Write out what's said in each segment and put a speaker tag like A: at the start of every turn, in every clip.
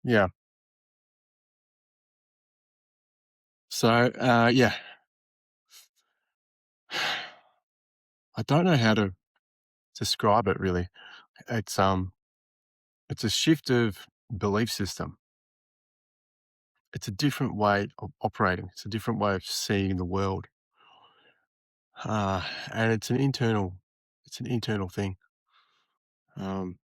A: Yeah. So, yeah, I don't know how to describe it really. It's um, it's a shift of belief system. It's a different way of operating. It's a different way of seeing the world, and it's an internal thing. Um,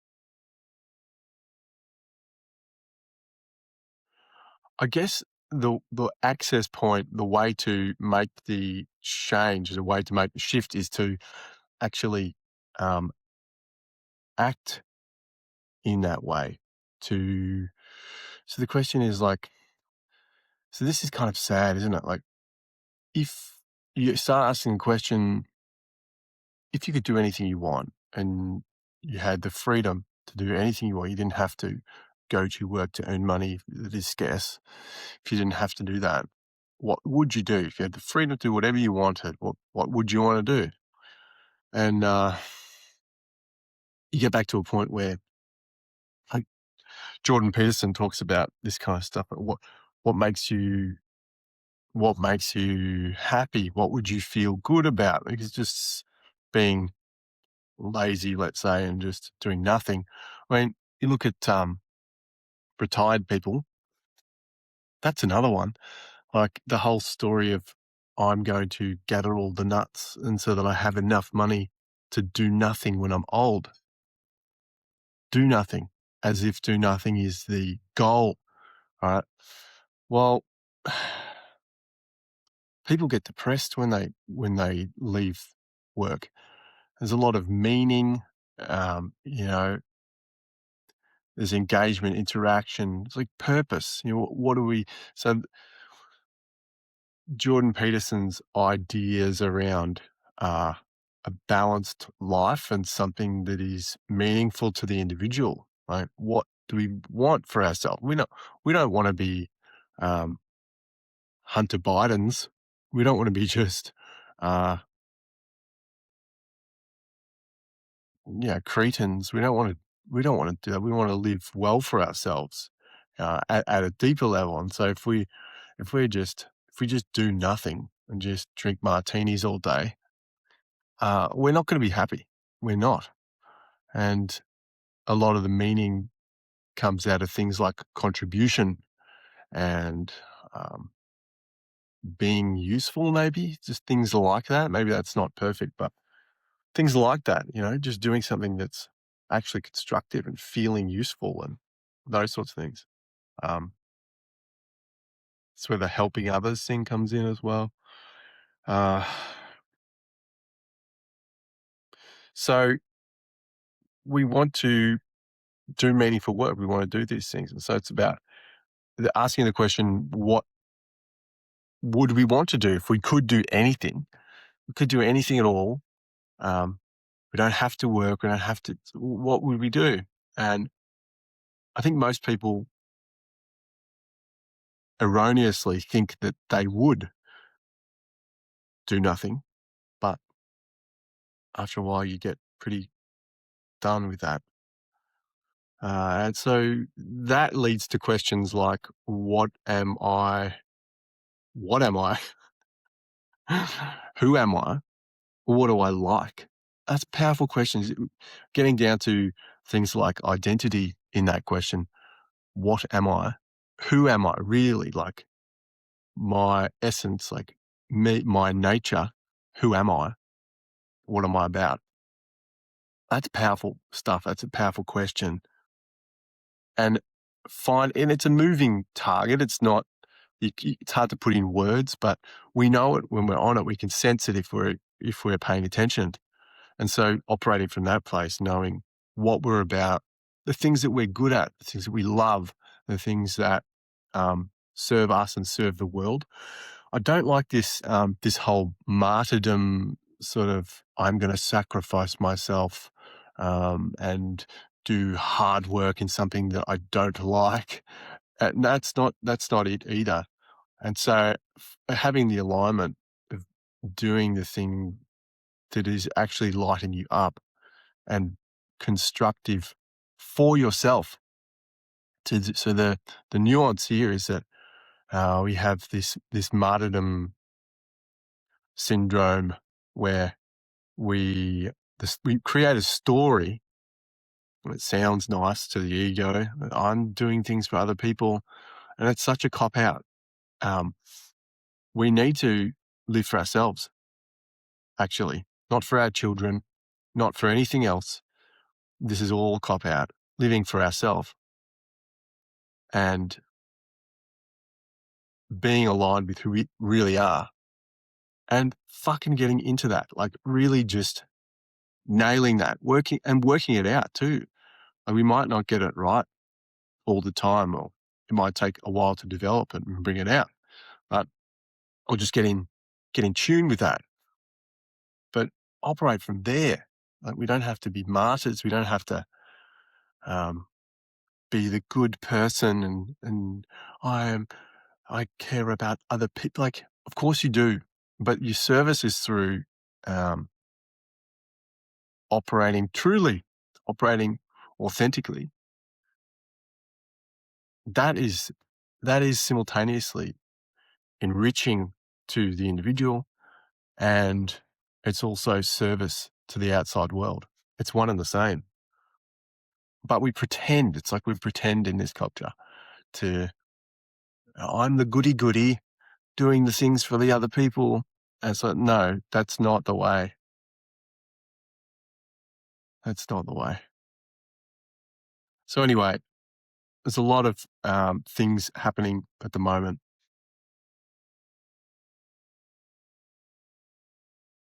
A: I guess the access point, the way to make the change, the way to make the shift, is to actually um, act in that way. To so the question is like, so this is kind of sad, isn't it? Like, if you start asking the question, if you could do anything you want and you had the freedom to do anything you want, you didn't have to go to work to earn money that is scarce. If you didn't have to do that, what would you do? If you had the freedom to do whatever you wanted, what would you want to do? And you get back to a point where, like, Jordan Peterson talks about this kind of stuff. What makes you what makes you happy? What would you feel good about? Because just being lazy, let's say, and just doing nothing. I mean, you look at retired people, that's another one. Like the whole story of, I'm going to gather all the nuts and so that I have enough money to do nothing when I'm old. Do nothing, as if do nothing is the goal, right? Well, people get depressed when they leave work. There's a lot of meaning, you know, there's engagement, interaction. It's like purpose. What do we? So Jordan Peterson's ideas around uh, a balanced life and something that is meaningful to the individual. Right? What do we want for ourselves? We don't want to be um, Hunter Bidens. We don't want to be just uh, cretins. We don't want to do that. We want to live well for ourselves at a deeper level. And so if we just do nothing and just drink martinis all day, we're not going to be happy. We're not. And a lot of the meaning comes out of things like contribution and um, being useful, maybe just things like that. Maybe that's not perfect, but things like that, just doing something that's actually constructive and feeling useful and those sorts of things. Um, it's where the helping others thing comes in as well. Uh, so we want to do meaningful work. We want to do these things. And so it's about asking the question, what would we want to do if we could do anything? We could do anything at all. Um, we don't have to work. We don't have to. What would we do? And I think most people erroneously think that they would do nothing. But after a while, you get pretty done with that. And so that leads to questions like, what am I? What am I? Who am I? What do I like? That's powerful questions. Getting down to things like identity in that question. What am I? Who am I really? Like my essence, like me, my nature. Who am I? What am I about? That's powerful stuff. That's a powerful question. And it's a moving target. It's not, it's hard to put in words, but we know it when we're on it. We can sense it if we're paying attention. And so operating from that place, knowing what we're about, the things that we're good at, the things that we love, the things that serve us and serve the world. I don't like this whole martyrdom sort of, I'm going to sacrifice myself and do hard work in something that I don't like. And that's not it either. And so having the alignment of doing the thing that is actually lighting you up and constructive for yourself, So the nuance here is that we have this martyrdom syndrome where we create a story. It sounds nice to the ego. I'm doing things for other people, and it's such a cop out. We need to live for ourselves, actually, not for our children, not for anything else. This is all cop out, living for ourselves and being aligned with who we really are and fucking getting into that, like really just nailing that, working it out too. Like we might not get it right all the time, or it might take a while to develop it and bring it out, but or just get in tune with that, but operate from there. Like we don't have to be martyrs. We don't have to be the good person and I care about other people. Like, of course you do, but your service is through operating authentically. That is simultaneously enriching to the individual, and it's also service to the outside world. It's one and the same. But we pretend, it's like we pretend in this culture to, I'm the goody doing the things for the other people. And so, no, that's not the way. That's not the way. So anyway, there's a lot of things happening at the moment.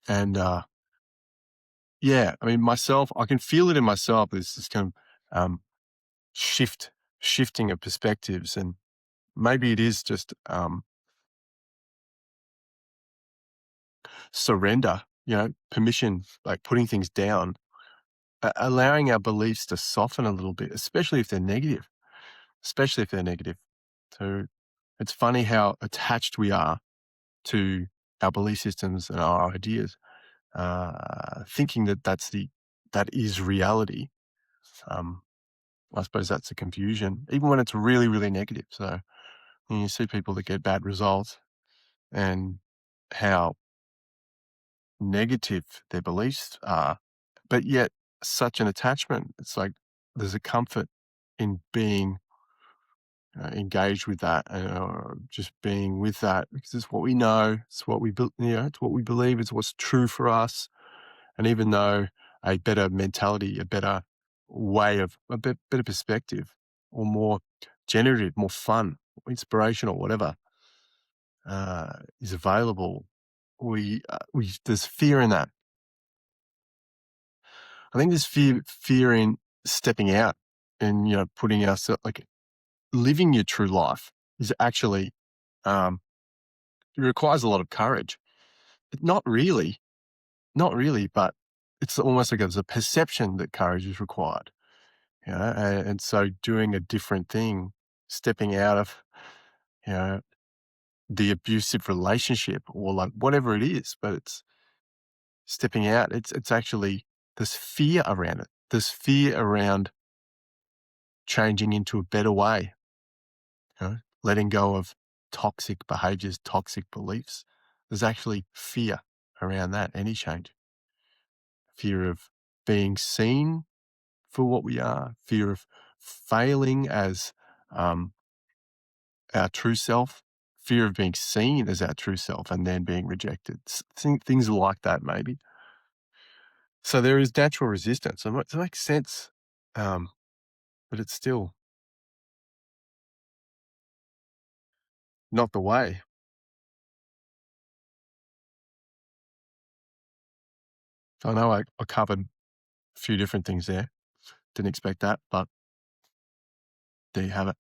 A: And yeah, I mean, myself, I can feel it in myself. There's this kind of shifting of perspectives. And maybe it is just surrender, permission, like putting things down, allowing our beliefs to soften a little bit, especially if they're negative. So it's funny how attached we are to our belief systems and our ideas, thinking that is reality. I suppose that's a confusion, even when it's really, really negative. So when you see people that get bad results and how negative their beliefs are, but yet such an attachment, it's like there's a comfort in being engaged with that, or just being with that, because it's what we know, it's what we it's what we believe, it's what's true for us. And even though a better mentality, a better way of better perspective, or more generative, more fun, inspirational, whatever is available, we there's fear in that. I think there's fear in stepping out and putting ourselves, like living your true life is actually it requires a lot of courage. Not really, but it's almost like there's a perception that courage is required. And so doing a different thing, stepping out of, you know, the abusive relationship, or like whatever it is, but it's stepping out. It's actually, there's fear around it. There's fear around changing into a better way, letting go of toxic behaviors, toxic beliefs. There's actually fear around that, any change. Fear of being seen for what we are, fear of failing as our true self, fear of being seen as our true self and then being rejected. Things like that, maybe. So there is natural resistance. It makes sense, but it's still not the way. I know I covered a few different things there. Didn't expect that, but there you have it.